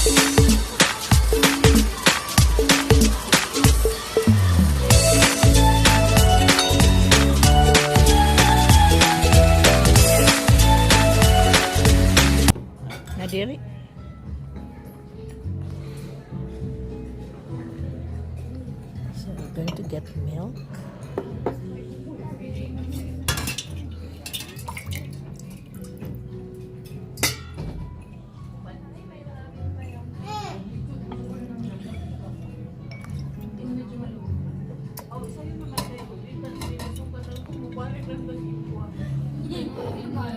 Nadiri. So we're going to get milk.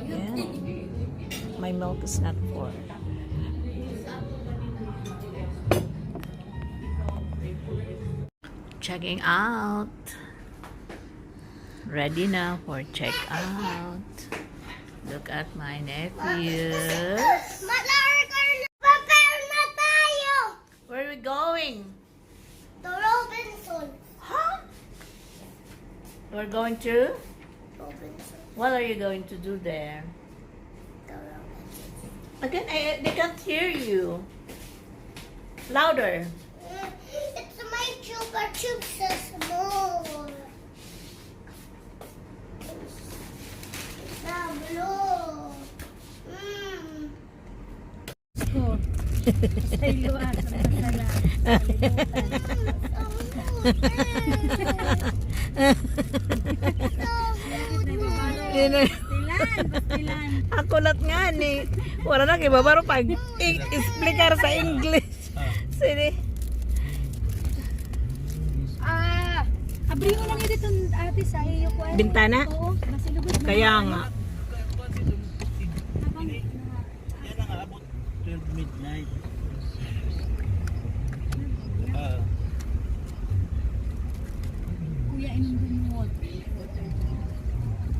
Yeah. My milk is not for. Checking out. Ready now for check out. Look at my nephews. Where are we going? The Robinson. Huh? We're going to? Robinson. What are you going to do there? The Robinson. Again, they can't hear you. Louder. It's my Chupa Chups so small. It's not blue. Ako lat nga ni. Wala na kay babaro pag explicar sa English. Sige. Abri mo lang dito ate sa iyo ko. Bintana? Oo, masilugod na. Kaya nga. Yan ang abot 12 midnight. Kuya inom gumot.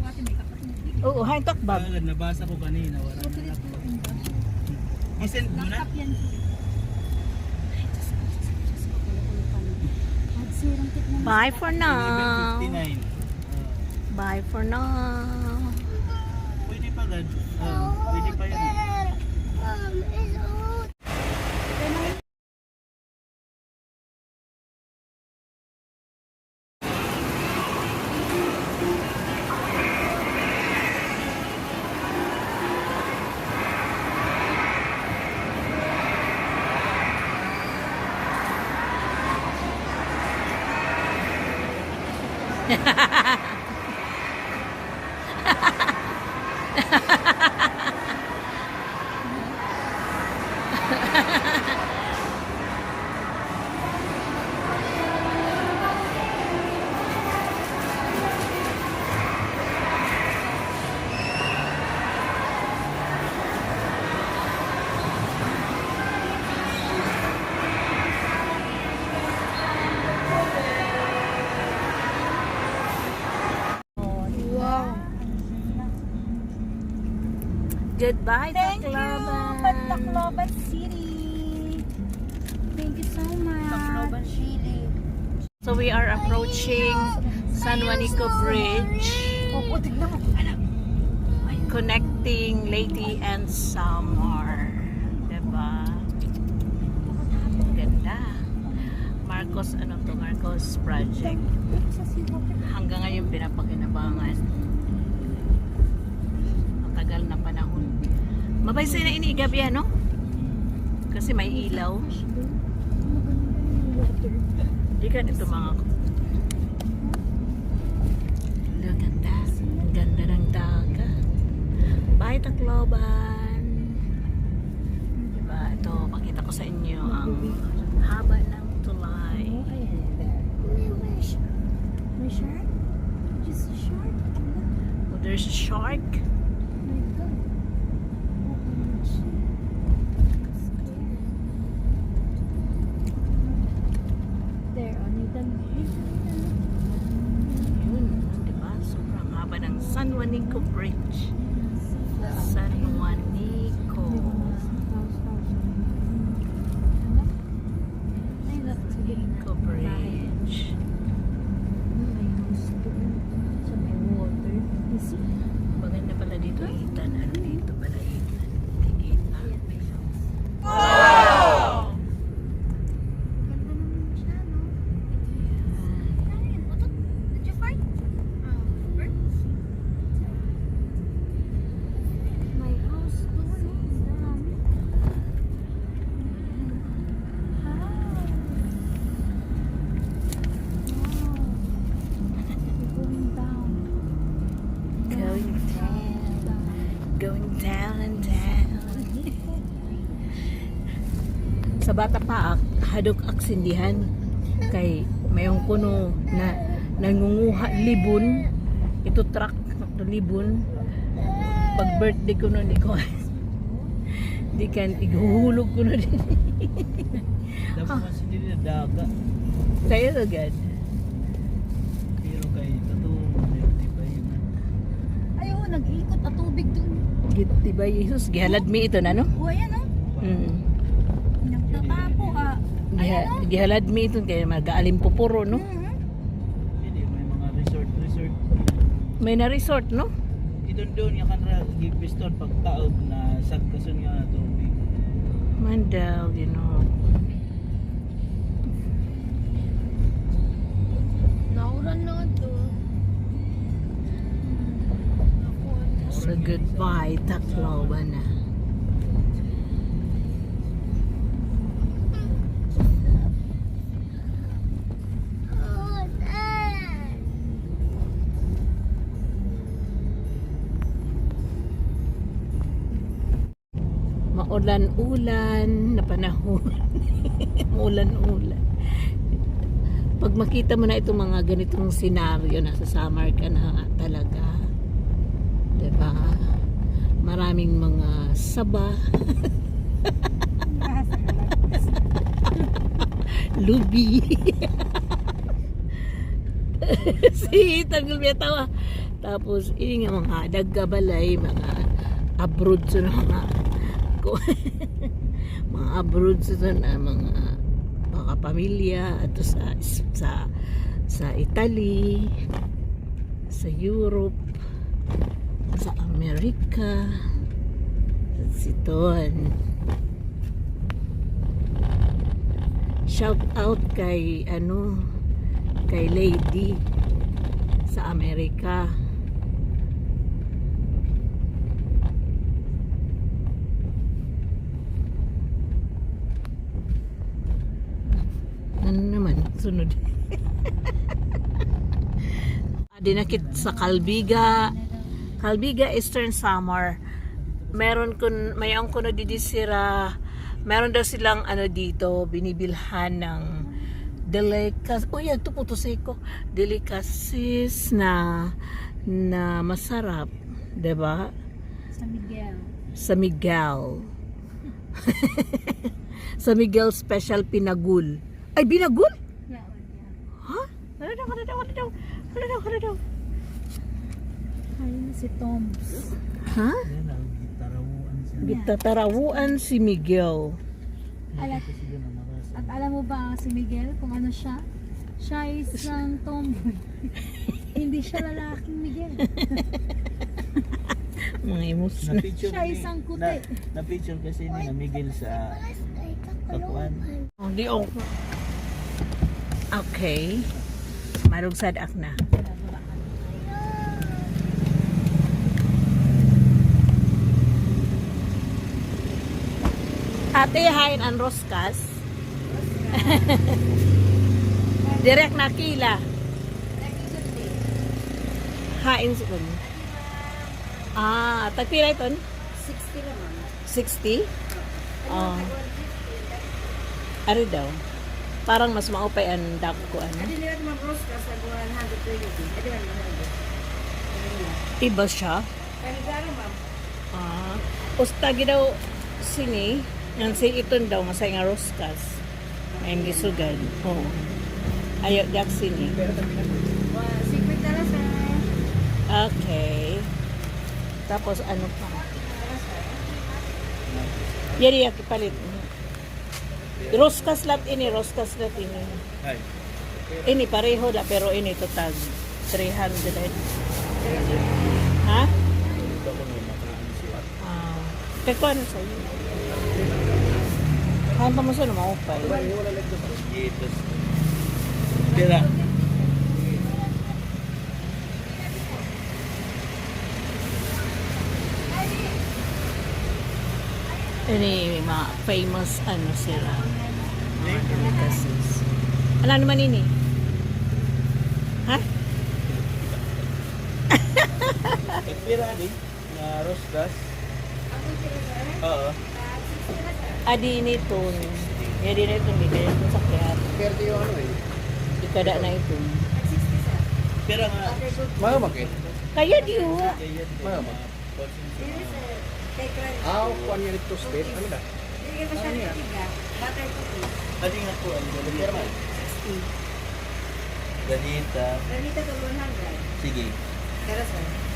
Ate may kapatid. Oo, hay takbab. Nabasa ko kanina. Wala na ako. I-send mo na? Kapyan. Bye for now. 59. Bye for now. Pwede pa gad. Pwede pa yan. It's old. Goodbye, Thank you, Tacloban. Tacloban City. Thank you so much. Tacloban City. So we are approaching San Juanico Bridge, Opo, tignan mo. Alam. connecting Leyte and Samar. Diba? Ganda. Marcos, ano to? Marcos Project. Sa seawater. Hanggang ngayon pinapakinabangan. Matagal na panahon. Mabaysay na inigabi, no? Kasi may ilaw. Di ka dito mga ganda. Ganda ng dagat. Bye, Tacloban. Diba? Ito, pakita ko sa inyo ang haba ng tulay. May shark? Just a shark? Oh, there's a shark. My God. There, on you done. Yun, diba? Sobrang haba ng San Juanico Bridge. San Juanico. Juanico Bridge. Sa may water. You see? Maganda pala dito itan. Ano dito pala itan? Tingin. sa bata pa hadok aksindihan kay mayong kuno na nangunguha libon ito truck na libon pag birthday ko nun di ko di kan iguhulog ko na din Dapat mas hindi na daga. kaya agad Pero kay totoo, di ba yun? Ayaw, nag-ikot at tubig dun. diba Jesus gihalad mi ito na no O, ayan o. Nagtatapo gihalad mi ito kaya mag-aalim pupuro no Hindi, may mga resort. may na resort no Doon yung kanra, gipiston pagtaog na sagkason nga na tubig. Mandaw, you know. Nauran na ito. So goodbye, Tacloban na. Oh, Dad. Maulan-ulan na panahon. Maulan-ulan. Pag makita mo na itong mga ganitong senaryo, nasa summer ka na talaga. Diba? Maraming mga saba. Lubi. Si tanggol may tawa. Tapos, ini nga mga daggabalay, mga abroad sa mga mga abroad sa na mga pamilya at sa Italy, sa Europe, sa Amerika, at siton. Shout out kay kay Lady sa Amerika. Ano naman sunod? Dinakit sa Calbiga Eastern Samar. Mayroon ko na didisira. Meron daw silang dito binibilhan ng delicacies na masarap, 'di ba? Sa Miguel. Sa Miguel special pinagul. Ay, binagul? Ha? Ano daw? Ayun si Toms. Ha? Yan ang gitarawuan siya. Gitatarawuan si Miguel. Kasi doon ang marasa. At alam mo ba si Miguel kung ano siya? Siya isang tomboy. Hindi siya lalaking Miguel. Mga imus na. Na-picture Siya isang kuti. Na-picture kasi ni na Miguel sa Takuan. Hindi ako. Okay. Marugsad ak na. Ate, hain ang roskas. Direct na kila. Hain sa kun. Tagpira ito? 60 naman. 60? Oh. Ari daw. Parang mas maupay ang dako ko Hindi nila naman roskas sa 120. Hindi naman Iba siya? Ustagi daw sini. Yang si iton daw masay nga roskas. Ay gisugan. Oh. Ayaw dak sini. Secret na lang sa... Okay. Tapos ano pa? Yari yak palit. Roskas lat ini. Ay. Ini pareho da pero ini total 300. Ha? Ito ko may makaan siya. Teko ano sa'yo? Kanta mo siya na maupay. Gitos. Pira. Ini mga famous sila. Mga delicacies. Ano naman ini? Ha? Pira din na roskas. Oo. Adi ini to. Yan din na itong bigay itong sakyan. 30 yung ano eh. Ikada na ito. Pero nga, Magamag eh. Kaya di ho. Magamag. Kuhan niya nito state. Ano ba? pwede nga po ang ganito. Ganita. Sige.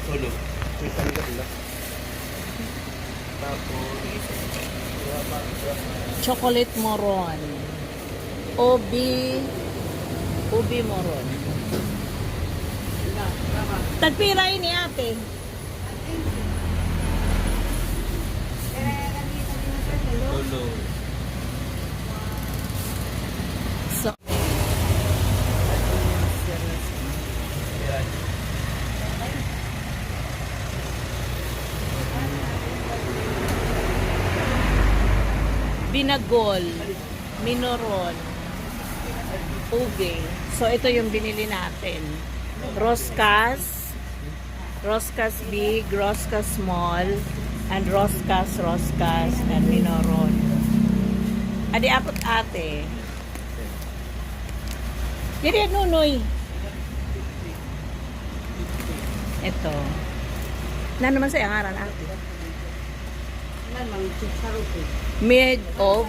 Tulog. May panigat nila. Tapos, Chocolate moron. Ubi moron. Tagpira ini ate. Tulog. So, binagol, minoron, ube. So, ito yung binili natin. Roscas, Roscas big, Roscas small, and Roscas, and minoron. Adi apot ate. Jadi nunoy. Ito. Na naman sa ngaran ate. Made of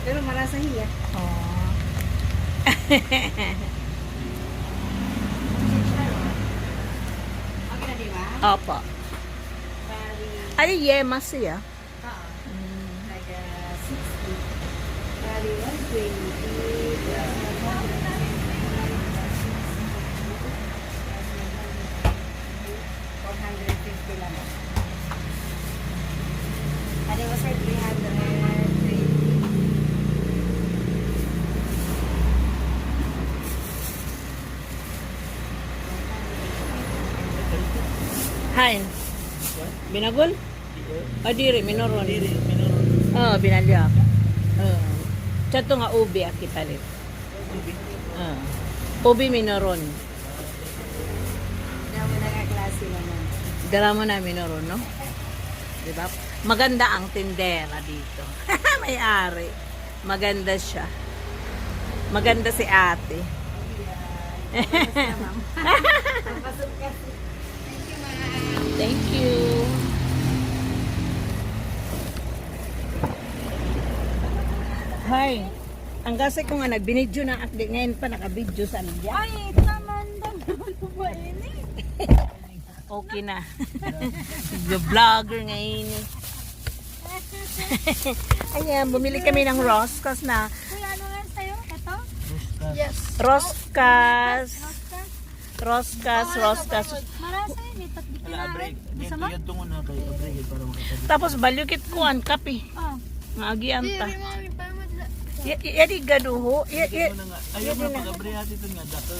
Pero malasa hiya. oh. Okay na di ba? Opo. Ay, yema siya. Like 60. Bali 450 lang. Ano was for 320. Hain. Binagol? O diri, minoron. Diri, minuro. Oo, binalyak. Oo. Chato nga ubi aki palit. Ubi minoron. Damo na nga klase naman. Dala mo na minoron, no? Diba? Maganda ang tindera dito. May-ari. Maganda siya. Maganda si ate. Pasok kasi. Thank you. Hi. Ang gasa ko nga nagbinidyo na at ngayon pa nakabidyo sa media. Ay, naman po ba ini? Okay na. Vlogger ngayon. Ayan, bumili kami ng Roscas na. Kuya, ano nga sa'yo? Ito? Roscas. Roscas. Roscas. Marasa yun eh. Tatdi Wala, break. Gusto mo? Tuyad tungo na kay break para makita. Tapos balyukit ko ang kape. Oh. Nga anta. Yadi gaduho. Ayaw mo na pag-abre hati ito nga. Dako.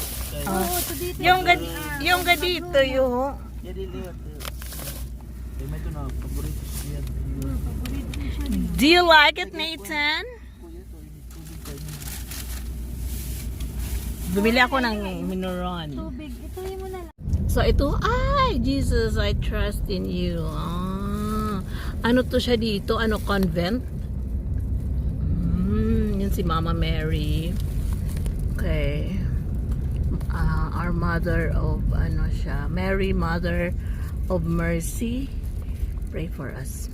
Oo, ito dito. Yung gadito yung. Yadi liwat. Kaya may ito na. Paborito siya. Paborito ko siya. Do you like it, Nathan? Bumili ako ng minoron. Tubig. Ito yung mo na lang. So ito, ay, Jesus, I trust in you. Ah, ano to siya dito? Ano, convent? Yun si Mama Mary. Okay. Our Mother of, ano siya, Mary, Mother of Mercy. Pray for us.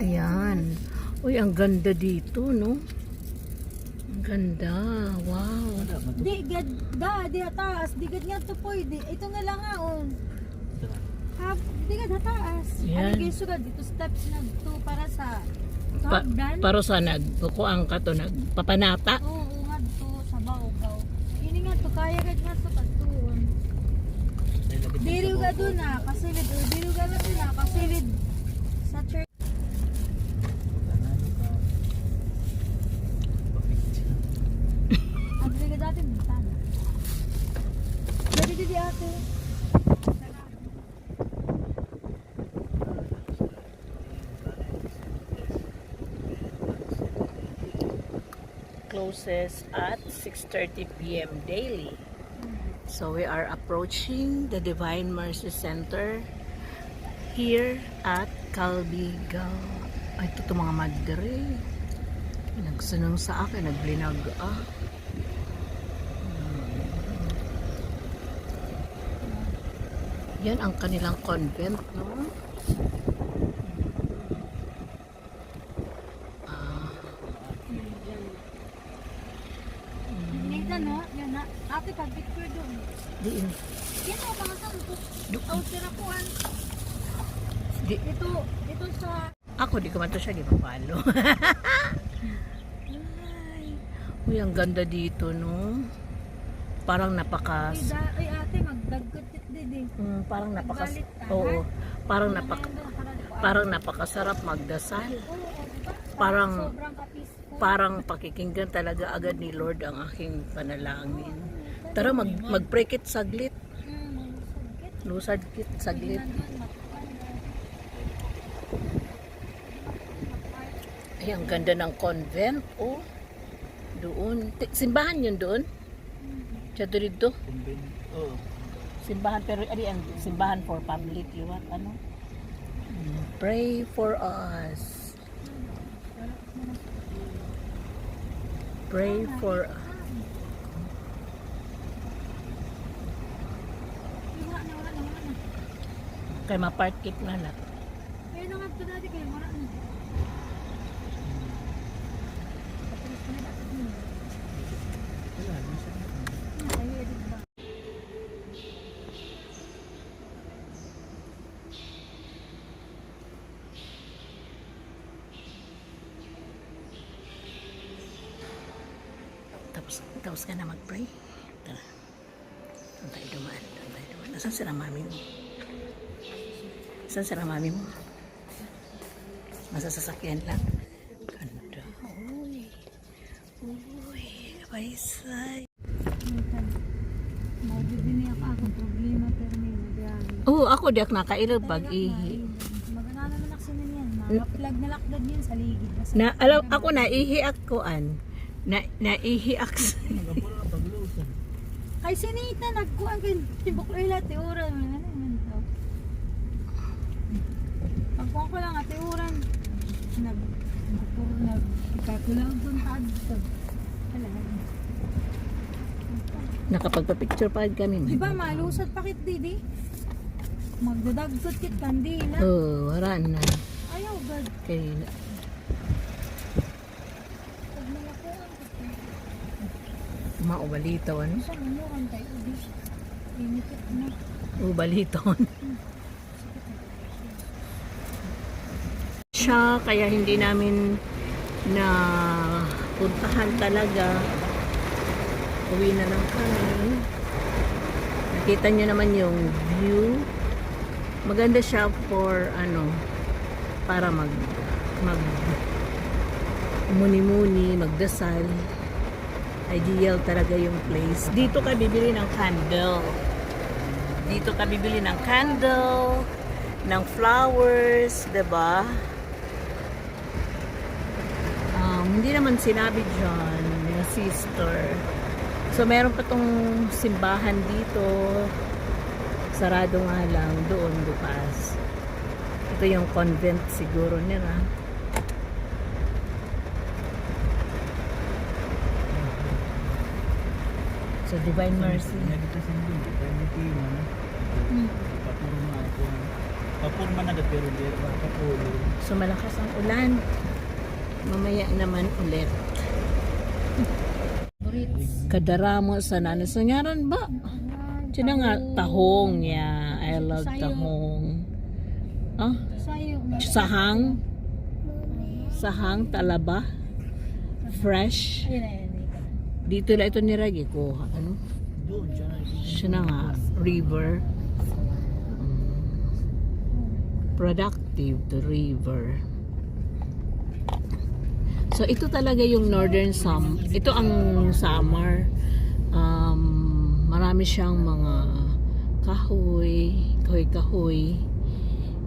Ayan. Uy, ang ganda dito, no? Ang ganda. Wow. Di, gad, di ataas. Di gad nga to po. Ito nga lang nga, oh. Di gad ataas. Yan. Ano guys, sugad dito steps na to para sa hagdan. Para sa nagkukuang ka to, nagpapanata. Oo, nga to sa baw-baw. Ini nga to, kaya gad nga to katuon. Diri ga doon na, kasilid. Diri ga na doon na, kasilid. Sa church. Ang diri ga dati, bintana. Dali di ate. Closes at 6:30 p.m. daily. So we are approaching the Divine Mercy Center. here at Calbigal. Ay, ito mga madre. Nagsunong sa akin, naglinag Yan ang kanilang convent, no? Nathan, no? Yan na. Ate, pag-picture doon. Diin. Yan o, pangasang ko. Out tirapuan. Di, Ito sa... ako, di ko man to siya gipapalo. Uy, ang ganda dito, no? Parang napakas... Ay, ate, magdagkot it din eh. parang napakas... Magbalit ka, Oo. Parang Ano napak... na yan doon, parang- Parang napakasarap magdasal. Oo, diba? Parang- Sobrang ka-peaceful. Parang pakikinggan talaga agad ni Lord ang aking panalangin. Tara, mag-pray kit saglit. Masagkit. Lusad kit saglit. Nandun, matukan. Ay, ang ganda ng convent. Oh, doon. Simbahan yun doon? Siya dito? Kumbin. Oo. Simbahan, pero ang simbahan for public. Liwat, ano? Pray for us. Pray for us. Wala na. Kay ma-park kit na lang. Kaya na nga ito dati kayo, wala na. Wala, nasa Ay, edit ba? Tapos ka na mag-pray. Tara. Saan tayo dumaan? Nasaan sila mami mo? Saan sila mami mo? Nasa sasakyan lang. Ganda. Uy. Kapaisay. Nathan, maububi niya pa akong problema pero may nagyari. Oo, ako di ako nakailag pag ihi. Magana naman ako na niyan. Mga na lakdad niyan sa ligid. Na, alam, ako naihi ako naihi ako. Nagapura ka paglusan. Kay sinita nagkuhan kay tibok ila tiuran man naman to. Pagkuhan ko lang ate uran nag ikakulang dun taad. Nakapagpa-picture pa kami. Di ba malusad pakit didi? Magdadagkot kit kandila. Oo, wala na. Ayaw gad. Kay, Pag malakuan maubalitaw, ano? sa umuran tayo udi. Limited na. Ubaliton. Siya, kaya hindi namin na puntahan talaga. Uwi na lang kami. Nakita nyo naman yung view. Maganda siya for para mag muni-muni, magdasal. Ideal talaga yung place. Dito ka bibili ng candle. Dito ka bibili ng candle, ng flowers, 'di ba? Hindi naman sinabi dyan, yung sister. So, meron pa tong simbahan dito. Sarado nga lang doon bukas. Ito yung convent siguro nila. So, Divine Mercy. Nagita sa hindi. Kaya hindi mo. Papuro na ako. Papuro man agad pero hindi. Papuro. So, malakas ang ulan. Mamaya naman ulit. Kadaramo sa nanas. Nangaran ba? Sino nga? Tahong. Yeah, I love tahong. Ah? Sayo. Sahang. Sahang, talaba. Fresh. Ayun. Dito lang ito niragi ko. Ano? Doon siya na. Siya na nga. River. Productive to river. So, ito talaga yung northern ito ang summer. Marami siyang mga kahoy.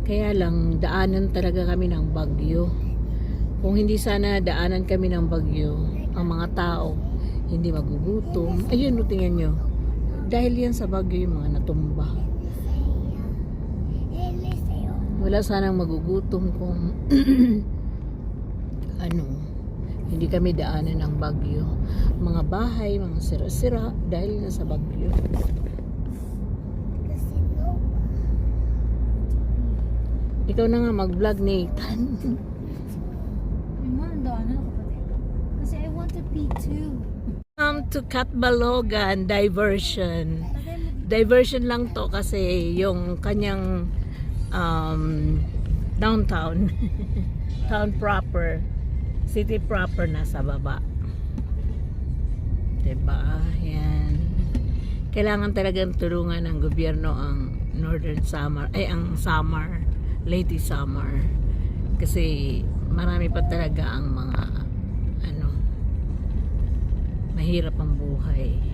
Kaya lang, daanan talaga kami ng bagyo. Kung hindi sana daanan kami ng bagyo, ang mga tao, hindi magugutom. Ayun, tingnan nyo. Dahil yan sa bagyo yung mga natumba. Wala sanang magugutom kung ano, hindi kami daanan ng bagyo. Mga bahay, mga sira-sira dahil na sa bagyo. Kasi no. Ikaw na nga mag-vlog, Nathan. Yung mga daanan ako pati. Kasi I want to pee too. Come to Catbalogan diversion. Lagay mo Diversion lang to kasi yung kanyang downtown, town proper, city proper nasa baba. Diba? Yan. Kailangan talagang tulungan ng gobyerno ang Northern Samar, ay ang Samar, Leyte Samar. Kasi marami pa talaga ang mga ano, mahirap ang buhay.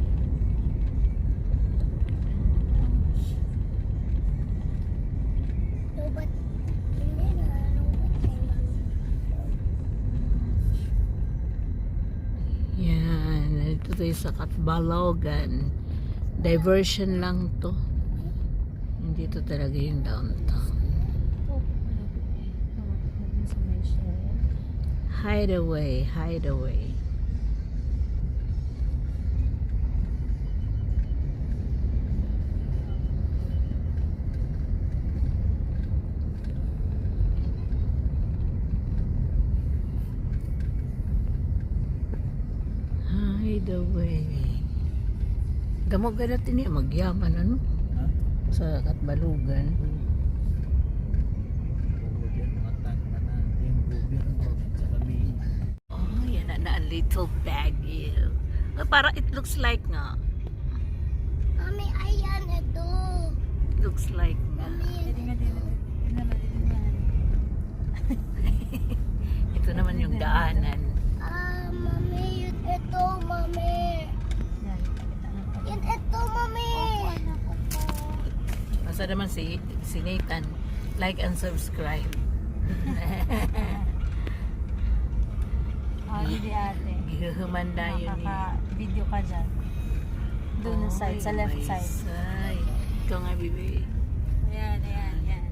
No, but hindi na. No, but Yan, ito tayo sa Catbalogan. Diversion lang to. Hindi to talaga yung downtown. Hideaway, hideaway. Hideaway. Gamog ka natin niya magyaman ano? Ha? Sa Catbalogan. Puro yan, mga tanda na. Yung gobyerno sa kami. Oh, yan na a little Baguio. Para it looks like nga. Mami, ayan ito. Looks like nga. Hindi nga din. Ito naman yung daanan. Mami, yun ito, mami. Yun ito, mami. Basta naman si Nathan. Like and subscribe. Hindi ate. Humanda yun eh. Nakaka-video ka dyan. Doon na side, sa left side. Ikaw nga, bibi. Ayan, ayan, ayan.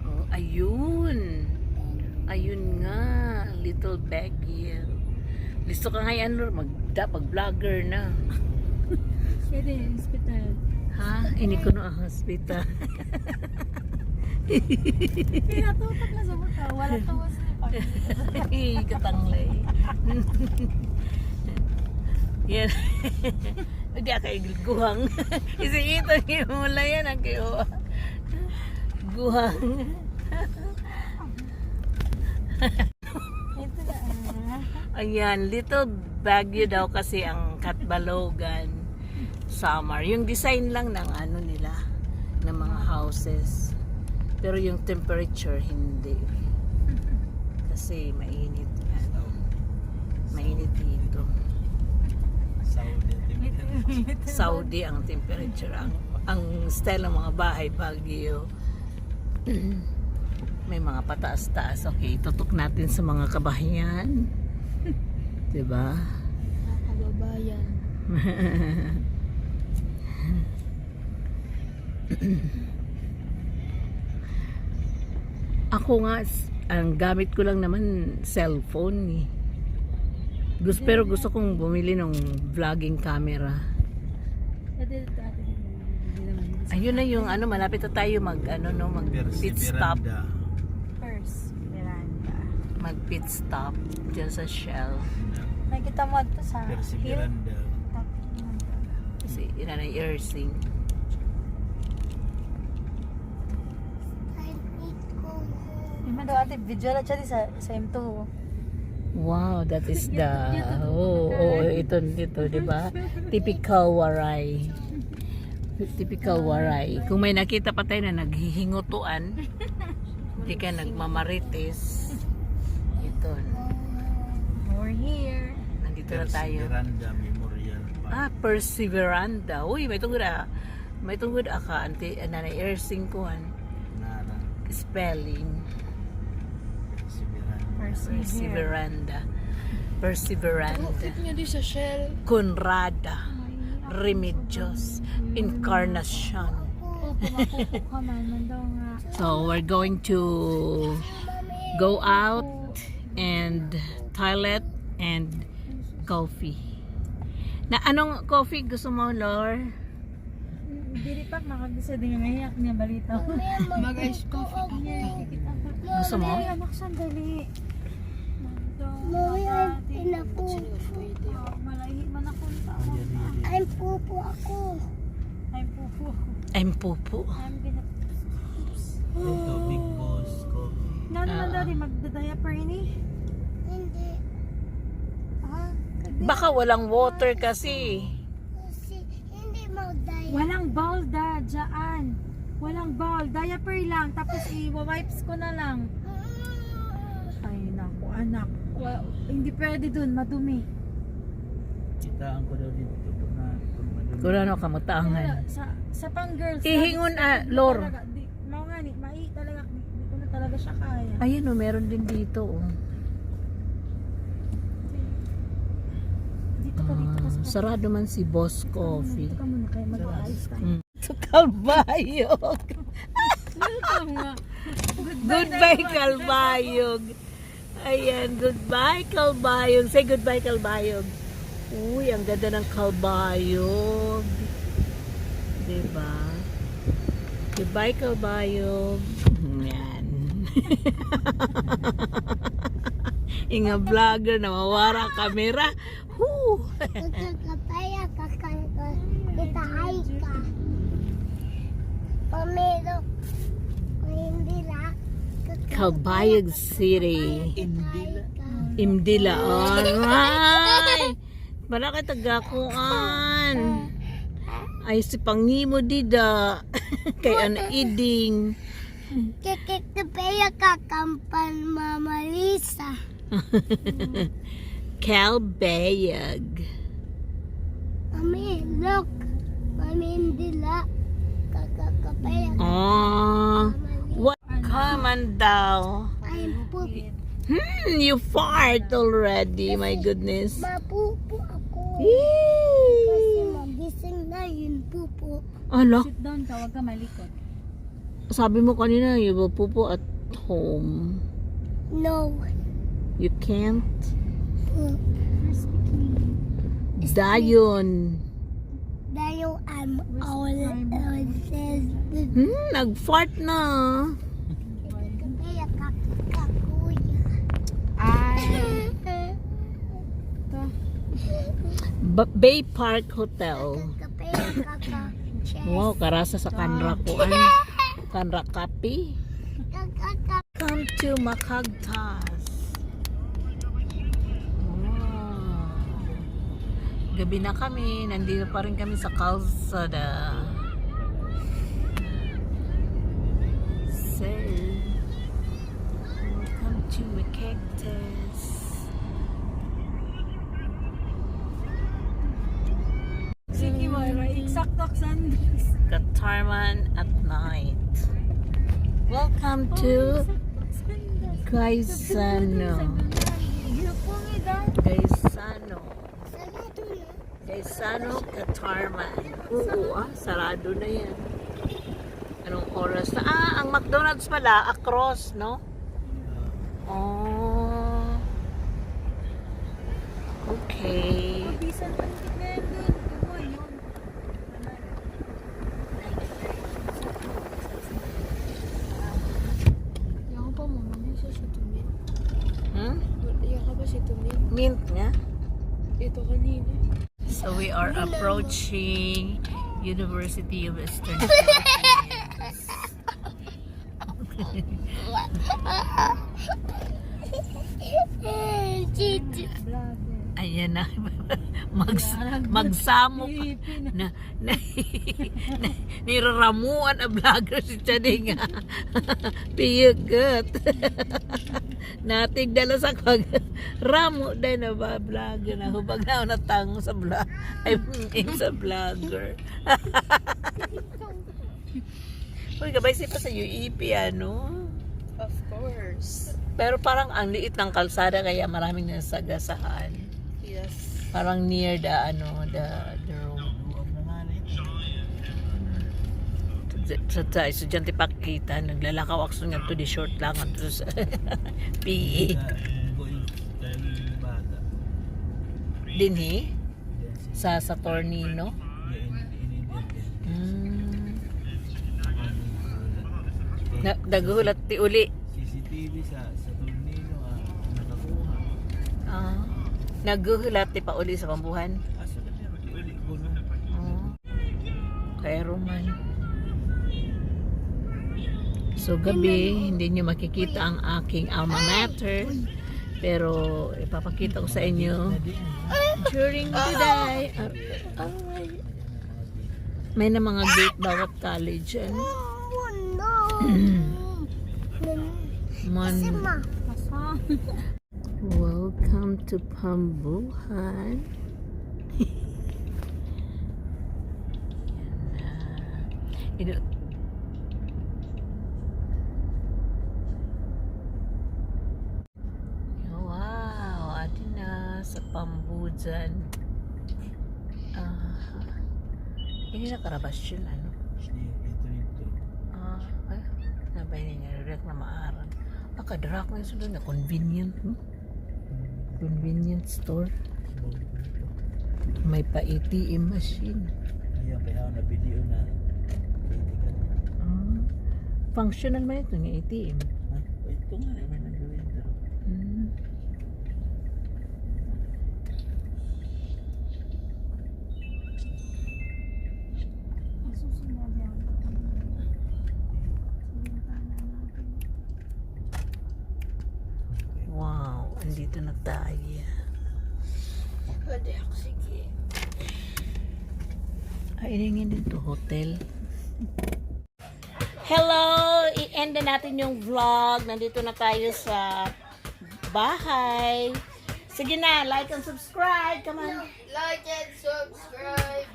Oh, ayun. Ayun nga. Little Baguio. Listo ka nga yan, Lord. Mag-vlogger na. Pwede, hospital. Ha? Ini ko no ang hospital. Pinatutok na sa mata. Wala tawas na yung Katanglay. Yan. Hindi ako guhang. Isi-ito yung mula yan ang kayo. Guhang. Ito na. Ayan, Little Baguio daw kasi ang Catbalogan Samar. Yung design lang ng ano nila, ng mga houses. Pero yung temperature hindi. Kasi mainit. Ano, mainit dito. Saudi ang temperature. Ang style ng mga bahay Baguio. May mga pataas-taas. Okay, tutok natin sa mga kabahayan. Diba? Kababayan. Ako nga, ang gamit ko lang naman cellphone eh. Pero gusto kong bumili ng vlogging camera. Ate, ate. Hindi naman. Ayun na yung ano, malapit na tayo mag pit stop. First, veranda. Mag pit stop dyan sa Shell. Nakita mo ito sa hill? Perseveranda. Kasi yun na yung airsing. I need to go home. Yung daw ate, video lang siya sa M2. Wow, that is the ito di ba? Typical Waray. Typical Waray. Kung may nakita pa tayo na naghihingutuan, hindi ka nagmamarites. Ito. We're here. Nandito na tayo. Perseveranda Memorial Park. Perseveranda. Uy, may tungod ka anti nanay airsing ko Nara. spelling. Perseveranda. Perseveranda. niya di sa Shell. Conrada. Remedios. Encarnacion. Kumakuko ka man. Mandaw nga. So we're going to go out and toilet and coffee. Na anong coffee gusto mo, Lor? Dili pa makagisa din yung mahiyak niya balita. Mag-ice coffee. Gusto mo? Ay, anak, sandali. Mommy, I'm in a poop. Malahi man ako. I'm pupo ako. I'm pupo. I'm pupu. I'm gonna... Ito, Big Boss Coffee. Na naman dali, magdadiaper ini? Hindi. Ah, Baka walang water kasi. Kasi hindi magdaya. walang bowl da, dyan. Walang bowl, diaper lang. Tapos i-wipes ko na lang. Ay, naku, anak. Hindi pwede dun, madumi. Kitaan ko daw dito. Kung ano kamutangan. Sa pang girls. Ihingon, talaga, Lor. Mau nga ni, talaga, di ko na talaga siya kaya. Ayun o, meron din dito. Oh. Dito ka, dito ka. Sarado man si Boss Coffee. Dito ka muna kayo, mag-ayos tayo. Ito kalbayog. Welcome nga. Goodbye kalbayog. Ayan, goodbye kalbayog. Say goodbye kalbayog. Uy, ang ganda ng kalbayog. Diba? Goodbye kalbayog. Yan. Inga vlogger na mawara kamera. Woo! Magkakapaya ka kita ay ka. Pamelo. Hindi la. Kalbayog City. Indila. Imdila. Alright. Para ka tagakuan. Ay si Pangimo dida. Kay ano iding. Kikikapaya ka kampan Mama Lisa. Kalbayog. Mami, look. Mami, hindi la. Kakakapaya ka. Oh. What? Come on daw. I'm poop. You fart already. My goodness. Mapupo ako. Kasi Yee! magising na yun, pupo. Ala, Sit down ka, huwag ka malikot. sabi mo kanina, you will pupo at home. No. You can't. Poop. Dayon. Dahil I'm all says Nag-fart na. kaya kakakuya. Ay. Bay Park Hotel. Kaya kaka-chest. Wow, karasa sa kanrakuan. Kanra Kapi. Come to Macagtas. Wow. Gabi na kami. Nandito pa rin kami sa kalsada. So, welcome to Macagtas. Sige mo, exact Sundays. Katarman at night. Welcome to Gaisano. Gaisano. Gaisano, Katarman. Oo, sarado na yan. Anong oras na? Ang McDonald's pala, across, no? Oh. Okay. Bisan pa yung ngayon dun. Ano yun? Yang pa mo, mami siya si Tumi. Hmm? Yang ka ba si Tumi? Mint nga. Ito kanina. So we are approaching University of Eastern Philippines. Ayan na. Magsamok na, niraramuan ang vlogger si Chading. Piyagat. Nating dala sa kag ramo dahil na ba vlogger na hubag na natang sa vlog ay sa vlogger. Uy, gabay siya pa sa UEP ano. Of course. Pero parang ang liit ng kalsada kaya maraming nasagasaan. Yes. Parang near the road. sa estudyante pakita naglalakaw ako nga to di short lang to sa PE Bata. dinhi sa Tornino. Naghulat ti uli. CCTV sa Tornino nakakuha. Naghulat ti pa uli sa pambuhan. Aso na niya uli kuno. Kay Roman. So gabi, hindi nyo makikita ang aking alma mater. Pero ipapakita ko sa inyo during the day. May na mga gate bawat college. Ano? Oh no. Welcome to Pambuhan. Yan na. Wow, atin na sa Pambujan. Ini nakarabas yun, ano? Ito. Ay, nabay niya, direct na maaran. Kadrak na yun doon na convenient, convenience store. May pa ATM machine. Ayan, kaya na video na. Functional man ito ng ATM. Ito nga, may nag-gawin ito. Wow, andito na tayo. Pwede ako, sige. Iningin dito, hotel. Hello! I-end na natin yung vlog. Nandito na tayo sa bahay. Sige na, like and subscribe. Come on. Like and subscribe.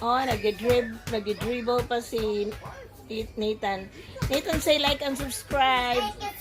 Oh, nag-dribble pa si Nathan. Nathan, say like and subscribe. Like and